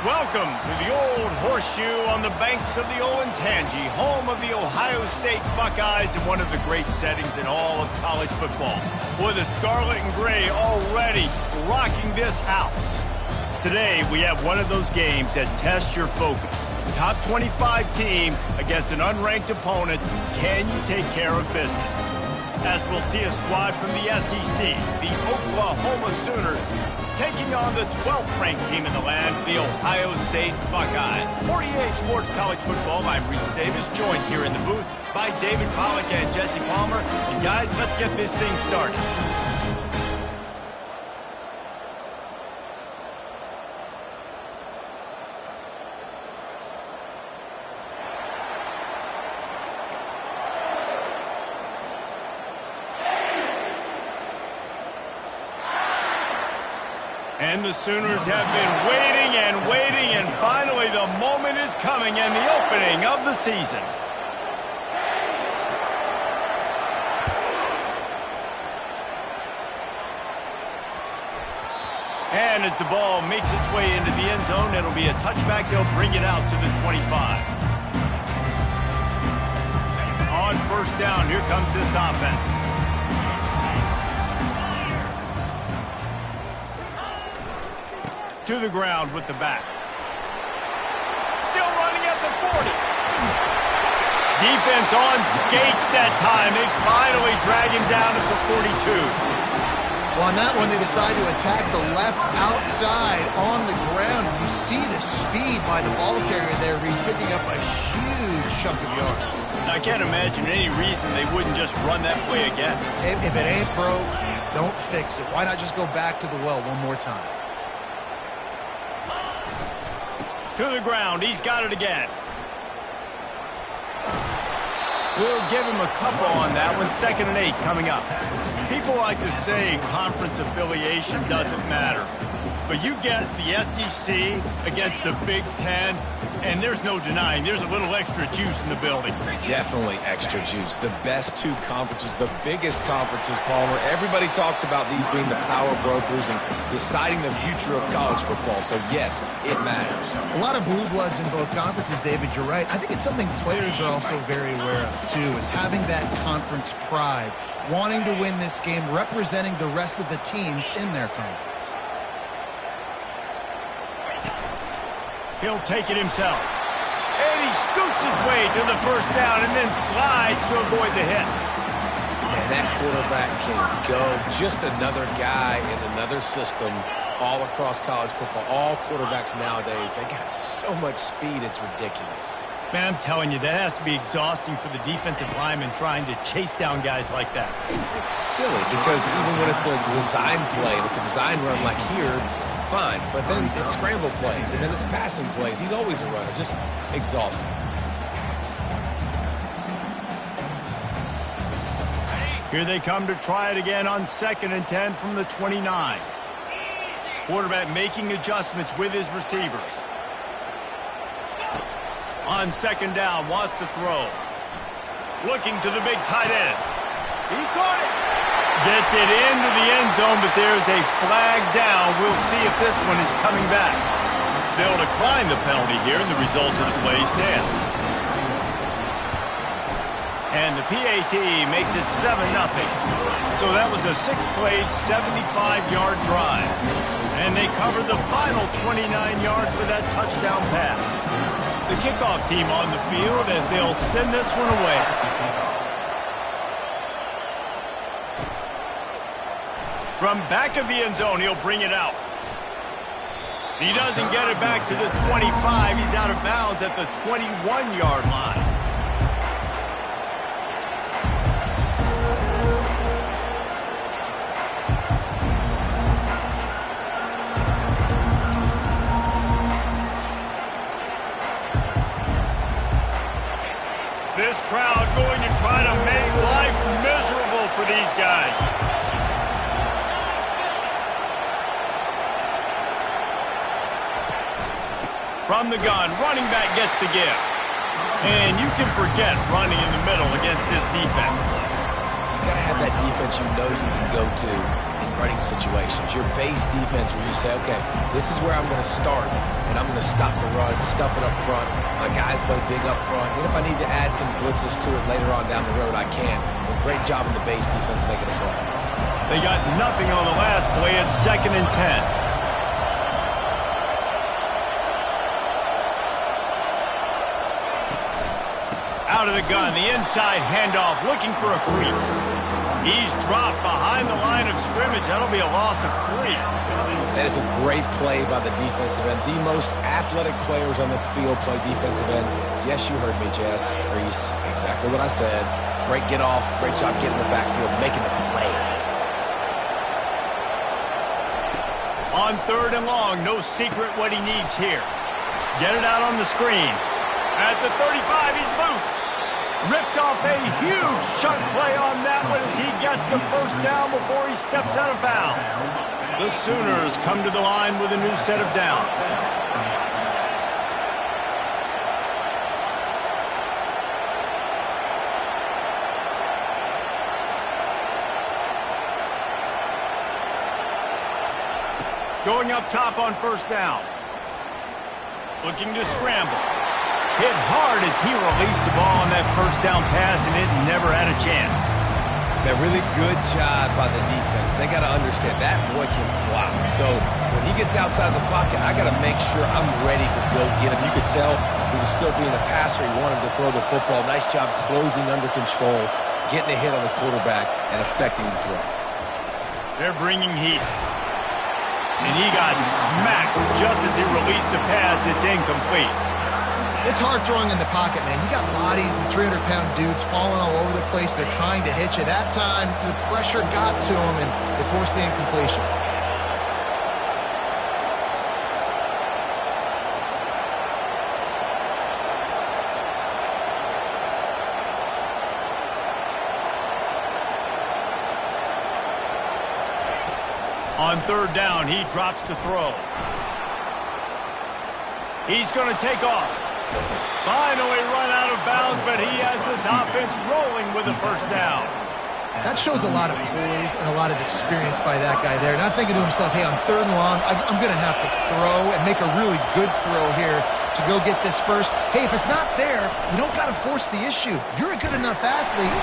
Welcome to the Old Horseshoe on the banks of the Ncaa, home of the Ohio State Buckeyes and one of the great settings in all of college football. Boy, the scarlet and gray already rocking this house. Today, we have one of those games that tests your focus. Top 25 team against an unranked opponent. Can you take care of business? As we'll see a squad from the SEC, the Oklahoma Sooners, taking on the 12th-ranked team in the land, the Ohio State Buckeyes. 48 Sports College Football, I'm Reese Davis, joined here in the booth by David Pollack and Jesse Palmer. And guys, let's get this thing started. And the Sooners have been waiting, and finally the moment is coming and the opening of the season. And as the ball makes its way into the end zone, it'll be a touchback. They'll bring it out to the 25. On first down, here comes this offense. To the ground with the back. Still running at the 40. Defense on skates that time. They finally drag him down at the 42. Well, on that one, they decide to attack the left outside on the ground. You see the speed by the ball carrier there. He's picking up a huge chunk of yards. I can't imagine any reason they wouldn't just run that play again. If it ain't broke, don't fix it. Why not just go back to the well one more time? To the ground, he's got it again. We'll give him a couple on that one. 2nd and 8 coming up. People like to say conference affiliation doesn't matter. But you get the SEC against the Big Ten, and there's no denying there's a little extra juice in the building. Definitely extra juice. The best two conferences, the biggest conferences, Palmer. Everybody talks about these being the power brokers and deciding the future of college football. So, yes, it matters. A lot of blue bloods in both conferences, David. You're right. I think it's something players are also very aware of, too, is having that conference pride, wanting to win this game, representing the rest of the teams in their conference. He'll take it himself. And he scoots his way to the first down and then slides to avoid the hit. And that quarterback can go. Just another guy in another system all across college football. All quarterbacks nowadays, they got so much speed, it's ridiculous. Man, I'm telling you, that has to be exhausting for the defensive lineman trying to chase down guys like that. It's silly because even when it's a design play, and it's a design run like here, fine. But then it's scramble plays, and then it's passing plays. He's always a runner. Just exhausting. Here they come to try it again on 2nd and 10 from the 29. Quarterback making adjustments with his receivers. On 2nd down, wants to throw. Looking to the big tight end. He caught it. Gets it into the end zone, but there's a flag down. We'll see if this one is coming back. They'll decline the penalty here, and the result of the play stands. And the PAT makes it 7-0. So that was a 6-play, 75-yard drive. And they covered the final 29 yards with that touchdown pass. The kickoff team on the field as they'll send this one away. From back of the end zone, he'll bring it out. He doesn't get it back to the 25. He's out of bounds at the 21-yard line. This crowd going to try to make life miserable for these guys. From the gun, running back gets to give. And you can forget running in the middle against this defense. you got to have that defense you know you can go to in running situations. Your base defense where you say, okay, this is where I'm going to start, and I'm going to stop the run, stuff it up front. My guys play big up front. And if I need to add some blitzes to it later on down the road, I can. But great job in the base defense making a play. They got nothing on the last play. It's 2nd and 10. Out of the gun, the inside handoff, looking for a crease. He's dropped behind the line of scrimmage. That'll be a loss of 3. That is a great play by the defensive end. The most athletic players on the field play defensive end. Yes, you heard me, Jess, Reese. Exactly what I said. Great get off. Great job getting in the backfield, making the play. On 3rd and long, no secret what he needs here. Get it out on the screen. At the 35, he's loose. Ripped off a huge chunk play on that one as he gets the first down before he steps out of bounds. The Sooners come to the line with a new set of downs. Going up top on 1st down. Looking to scramble. Hit hard as he released the ball on that 1st down pass, and it never had a chance. A really good job by the defense. They got to understand that boy can fly. So when he gets outside the pocket, I got to make sure I'm ready to go get him. You could tell he was still being a passer. He wanted to throw the football. Nice job closing under control, getting a hit on the quarterback, and affecting the throw. They're bringing heat. And he got smacked just as he released the pass. It's incomplete. It's hard throwing in the pocket, man. You got bodies and 300-pound dudes falling all over the place. They're trying to hit you. That time, the pressure got to him, and they forced the incompletion. On 3rd down, he drops to throw. He's going to take off. Finally run out of bounds, but he has this offense rolling with a 1st down. That shows a lot of poise and a lot of experience by that guy there. Not thinking to himself, hey, on 3rd and long, I'm going to have to throw and make a really good throw here to go get this first. Hey, if it's not there, you don't got to force the issue. You're a good enough athlete.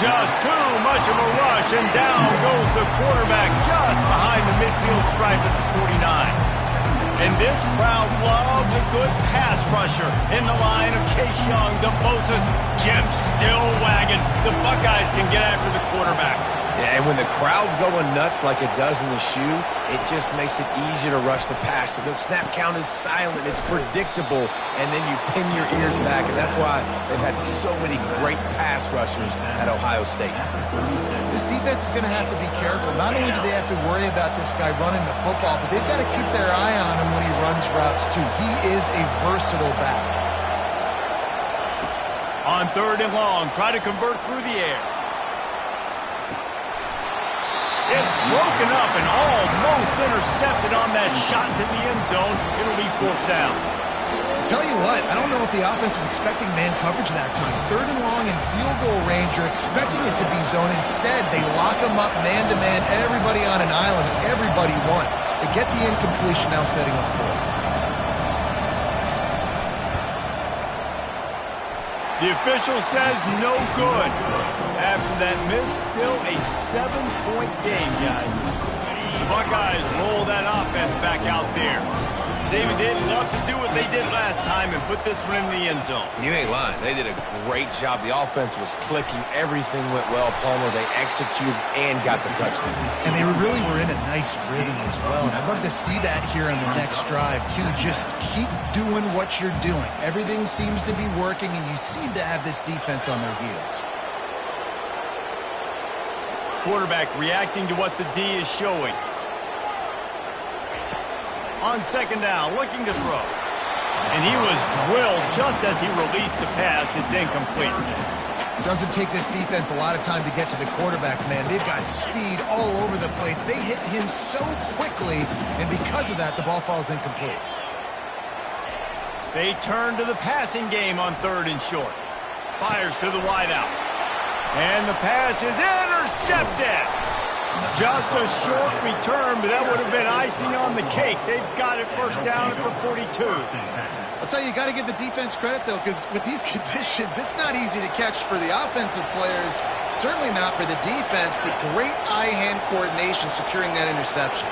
Just too much of a rush, and down goes the quarterback just behind the midfield stripe at the 49. And this crowd loves a good pass rusher in the line of Chase Young, the Moses, Jim still wagging. The Buckeyes can get after the quarterback. Yeah, and when the crowd's going nuts like it does in the shoe, it just makes it easier to rush the pass. So the snap count is silent, it's predictable, and then you pin your ears back, and that's why they've had so many great pass rushers at Ohio State. This defense is going to have to be careful. Not only do they have to worry about this guy running the football, but they've got to keep their eye on him when he runs routes, too. He is a versatile back. On 3rd and long, try to convert through the air. It's broken up and almost intercepted on that shot to the end zone. It'll be 4th down. Tell you what, I don't know if the offense was expecting man coverage that time. 3rd and long in field goal range, you're expecting it to be zone. Instead, they lock them up man-to-man, everybody on an island, everybody won. They get the incompletion, now setting up 4th. The official says no good. After that miss, still a 7-point game, guys. The Buckeyes roll that offense back out there. David, they'd love to do what they did last time and put this one in the end zone. You ain't lying. They did a great job. The offense was clicking. Everything went well, Palmer. They executed and got the touchdown. And they really were in a nice rhythm as well. And I'd love to see that here on the next drive, too. Just keep doing what you're doing. Everything seems to be working, and you seem to have this defense on their heels. Quarterback reacting to what the D is showing. On 2nd down, looking to throw. And he was drilled just as he released the pass. It's incomplete. It doesn't take this defense a lot of time to get to the quarterback, man. They've got speed all over the place. They hit him so quickly, and because of that, the ball falls incomplete. They turn to the passing game on 3rd and short. Fires to the wideout. And the pass is intercepted. Just a short return, but that would have been icing on the cake. They've got it first down at the 42. I'll tell you, you got to give the defense credit, though, because with these conditions, it's not easy to catch for the offensive players, certainly not for the defense, but great eye-hand coordination securing that interception.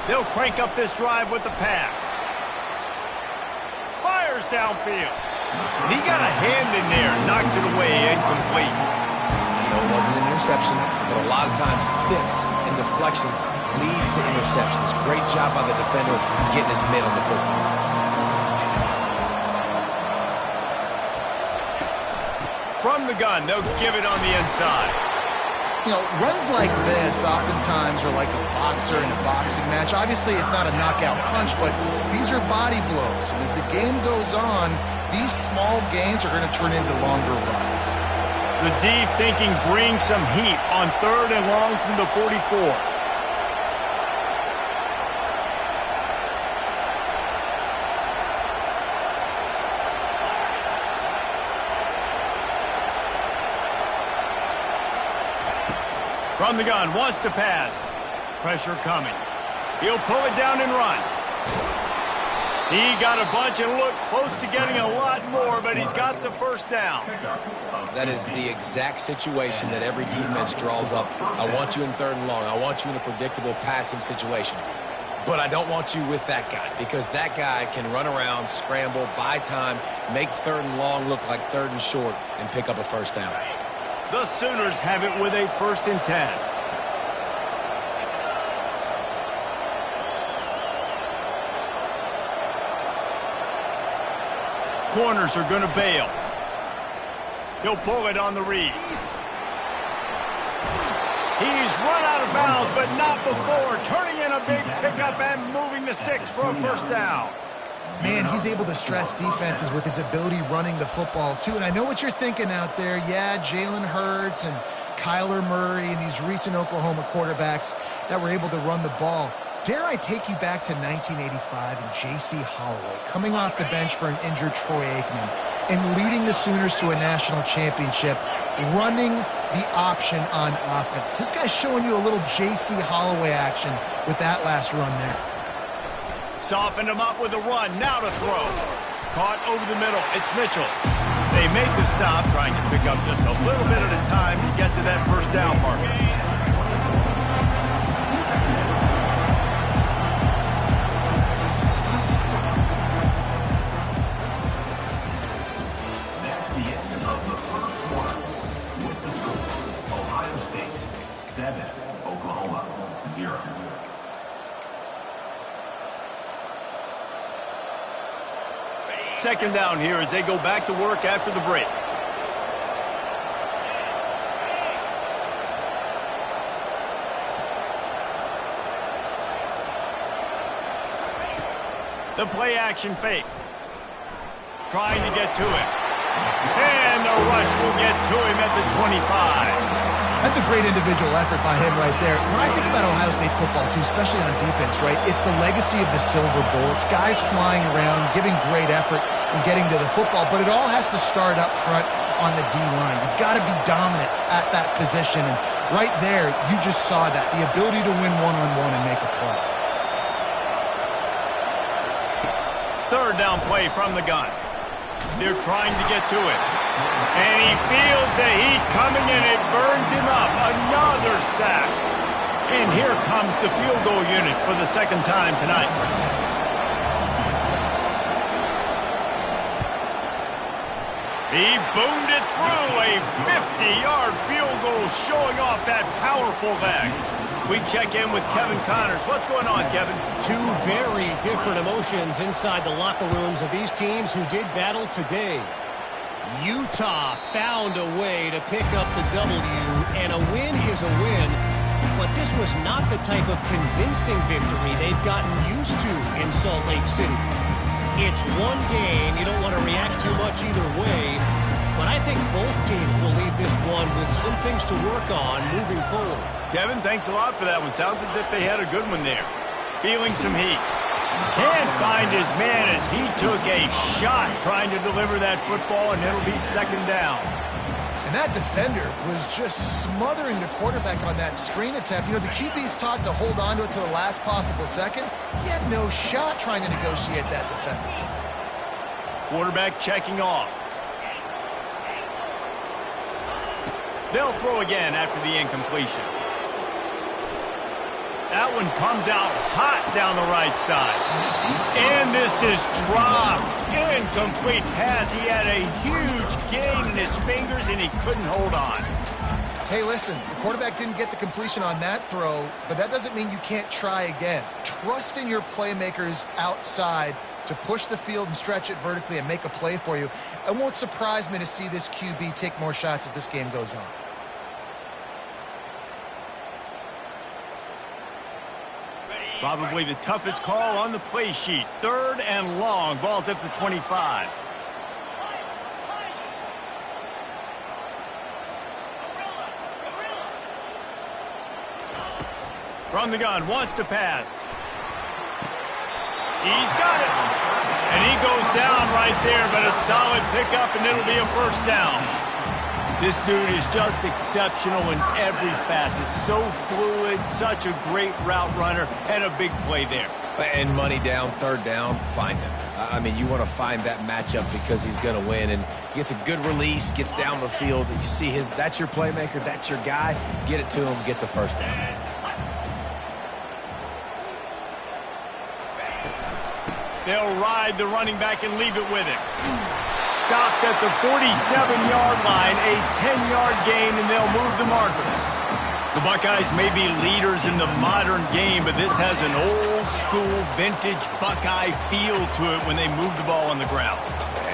They'll crank up this drive with the pass. Fires downfield. And he got a hand in there, knocks it away, incomplete. I know it wasn't an interception, but a lot of times tips and deflections leads to interceptions. Great job by the defender getting his mitt on the football. From the gun, they'll give it on the inside. You know, runs like this oftentimes are like a boxer in a boxing match. Obviously, it's not a knockout punch, but these are body blows. And as the game goes on, these small gains are going to turn into longer runs. The D thinking bring some heat on 3rd and long from the 44. From the gun, wants to pass. Pressure coming. He'll pull it down and run. He got a bunch and looked close to getting a lot more, but he's got the first down. That is the exact situation that every defense draws up. I want you in 3rd and long. I want you in a predictable passing situation. But I don't want you with that guy, because that guy can run around, scramble, buy time, make 3rd and long look like 3rd and short, and pick up a first down. The Sooners have it with a 1st and 10. Corners are going to bail. He'll pull it on the read. He's run out of bounds, but not before. Turning in a big pickup and moving the sticks for a first down. Man, he's able to stress defenses with his ability running the football, too. And I know what you're thinking out there. Yeah, Jalen Hurts and Kyler Murray and these recent Oklahoma quarterbacks that were able to run the ball. Dare I take you back to 1985 and J.C. Holloway coming off the bench for an injured Troy Aikman and leading the Sooners to a national championship, running the option on offense. This guy's showing you a little J.C. Holloway action with that last run there. Softened him up with a run, now to throw. Caught over the middle, it's Mitchell. They make the stop, trying to pick up just a little bit at a time to get to that first down marker. That's the end of the first quarter. With the score, Ohio State 7, Oklahoma 0. Second down here as they go back to work after the break. The play action fake. Trying to get to it. And the rush will get to him at the 25. That's a great individual effort by him right there. When I think about Ohio State football, too, especially on defense, right, it's the legacy of the Silver Bowl. It's guys flying around, giving great effort and getting to the football, but it all has to start up front on the D-line. You've got to be dominant at that position, and right there, you just saw that, the ability to win one-on-one and make a play. Third down play from the gun. They're trying to get to it. And he feels the heat coming and it burns him up. Another sack. And here comes the field goal unit for the second time tonight. He boomed it through a 50-yard field goal, showing off that powerful leg. We check in with Kevin Connors. What's going on, Kevin? Two very different emotions inside the locker rooms of these teams who did battle today. Utah found a way to pick up the W, and a win is a win. But this was not the type of convincing victory they've gotten used to in Salt Lake City. It's one game. You don't want to react too much either way. But I think both teams will leave this one with some things to work on moving forward. Kevin, thanks a lot for that one. Sounds as if they had a good one there. Feeling some heat. Can't find his man as he took a shot trying to deliver that football, and it'll be second down. And that defender was just smothering the quarterback on that screen attempt. You know, the QB's taught to hold on to it to the last possible second. He had no shot trying to negotiate that defender. Quarterback checking off. They'll throw again after the incompletion. That one comes out hot down the right side. And this is dropped. Incomplete pass. He had a huge gain in his fingers, and he couldn't hold on. Hey, listen, the quarterback didn't get the completion on that throw, but that doesn't mean you can't try again. Trust in your playmakers outside to push the field and stretch it vertically and make a play for you. It won't surprise me to see this QB take more shots as this game goes on. Probably the toughest call on the play sheet. Third and long. Ball's at the 25. From the gun, wants to pass. He's got it. And he goes down right there, but a solid pickup, and it'll be a first down. This dude is just exceptional in every facet. So fluid, such a great route runner, and a big play there. And money down, third down, find him. I mean, you want to find that matchup because he's going to win. And he gets a good release, gets down the field. You see that's your playmaker, that's your guy. Get it to him, get the first down. They'll ride the running back and leave it with him. Stopped at the 47-yard line, a 10-yard gain, and they'll move the markers. The Buckeyes may be leaders in the modern game, but this has an old-school, vintage Buckeye feel to it when they move the ball on the ground.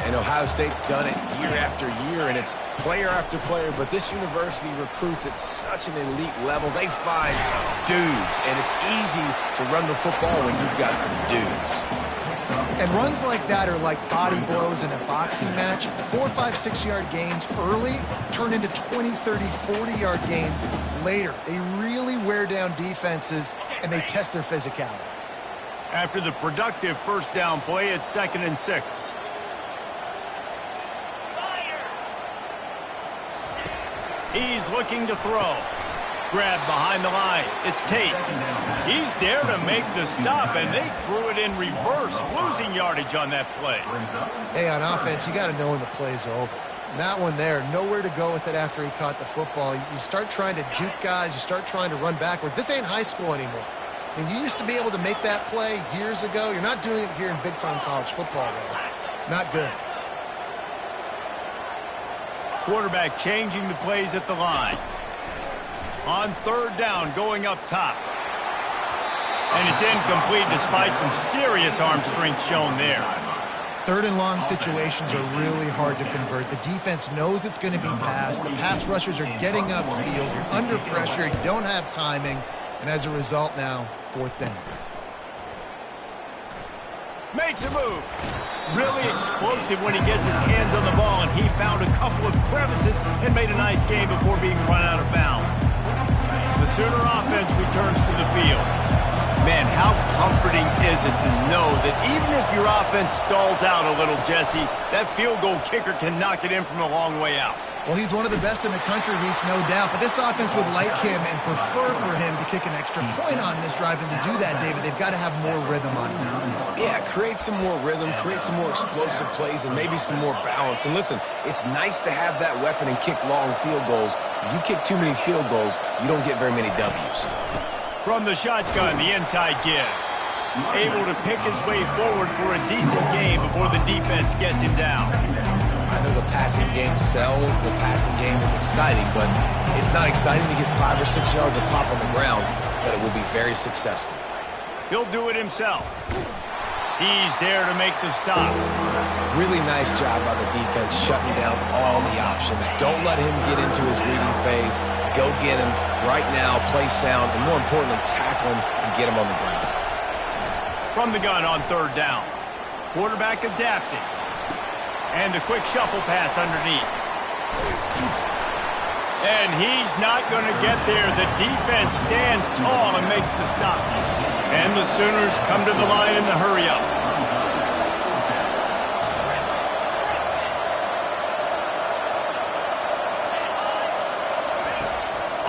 And Ohio State's done it year after year, and it's player after player, but this university recruits at such an elite level. They find dudes, and it's easy to run the football when you've got some dudes. And runs like that are like body blows in a boxing match. 4, 5, 6-yard gains early turn into 20, 30, 40-yard gains later. They really wear down defenses, and they test their physicality. After the productive first down play, it's 2nd and 6. He's looking to throw. Grab behind the line. It's Tate. He's there to make the stop, and they threw it in reverse, losing yardage on that play. Hey, on offense, you got to know when the play's over. That one there, nowhere to go with it after he caught the football. You start trying to juke guys. You start trying to run backward. This ain't high school anymore. I mean, you used to be able to make that play years ago. You're not doing it here in big-time college football, though. Not good. Quarterback changing the plays at the line. On third down, going up top. And it's incomplete despite some serious arm strength shown there. Third and long situations are really hard to convert. The defense knows it's going to be passed. The pass rushers are getting upfield. You're under pressure. You don't have timing. And as a result now, fourth down. Makes a move. Really explosive when he gets his hands on the ball, and he found a couple of crevices and made a nice game before being run out of bounds. The Sooner offense returns to the field. Man, how comforting is it to know that even if your offense stalls out a little, Jesse, that field goal kicker can knock it in from a long way out. Well, he's one of the best in the country, Reese, no doubt. But this offense would like him and prefer for him to kick an extra point on this drive. And to do that, David, they've got to have more rhythm on defense. Yeah, create some more rhythm, create some more explosive plays, and maybe some more balance. And listen, it's nice to have that weapon and kick long field goals. If you kick too many field goals, you don't get very many W's. From the shotgun, the inside give. Able to pick his way forward for a decent game before the defense gets him down. I know the passing game sells, the passing game is exciting, but it's not exciting to get 5 or 6 yards of pop on the ground, but it will be very successful. He'll do it himself. He's there to make the stop. Really nice job by the defense shutting down all the options. Don't let him get into his reading phase. Go get him right now, play sound, and more importantly, tackle him and get him on the ground. From the gun on third down. Quarterback adapting. And a quick shuffle pass underneath. And he's not going to get there. The defense stands tall and makes the stop. And the Sooners come to the line in the hurry-up.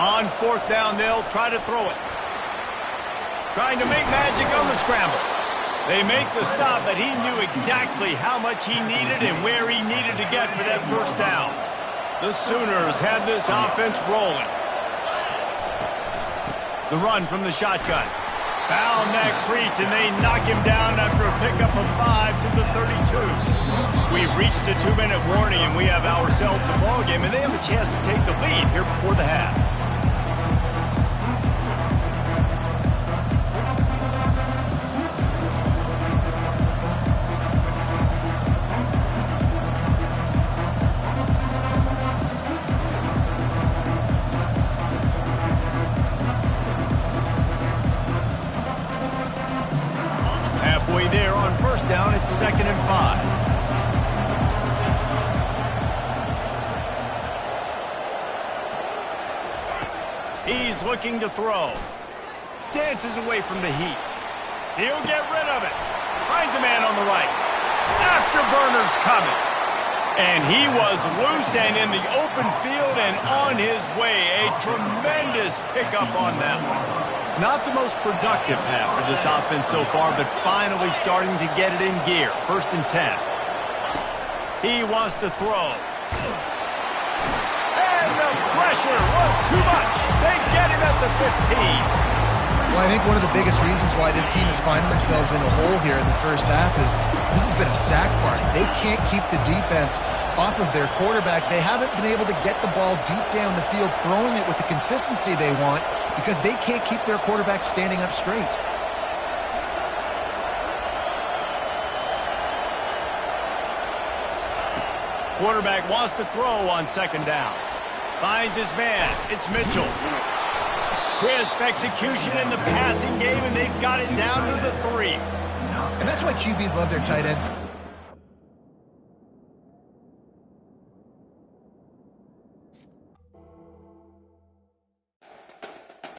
On 4th down, they'll try to throw it. Trying to make magic on the scramble. They make the stop, but he knew exactly how much he needed and where he needed to get for that first down. The Sooners had this offense rolling. The run from the shotgun. Found that crease, and they knock him down after a pickup of 5 to the 32. We've reached the 2-minute warning, and we have ourselves a ball game, and they have a chance to take the lead here before the half. Halfway there on 1st down, it's 2nd and 5. He's looking to throw. Dances away from the heat. He'll get rid of it. Finds a man on the right. Afterburner's coming. And he was loose and in the open field and on his way. A tremendous pickup on that one. Not the most productive half for this offense so far, but finally starting to get it in gear. 1st and 10. He wants to throw. And the pressure was too much. They get him at the 15. Well, I think one of the biggest reasons why this team is finding themselves in a hole here in the first half is this has been a sack party. They can't keep the defense off of their quarterback. They haven't been able to get the ball deep down the field, throwing it with the consistency they want because they can't keep their quarterback standing up straight. Quarterback wants to throw on 2nd down. Finds his man. It's Mitchell. Crisp execution in the passing game, and they've got it down to the 3. And that's why QBs love their tight ends.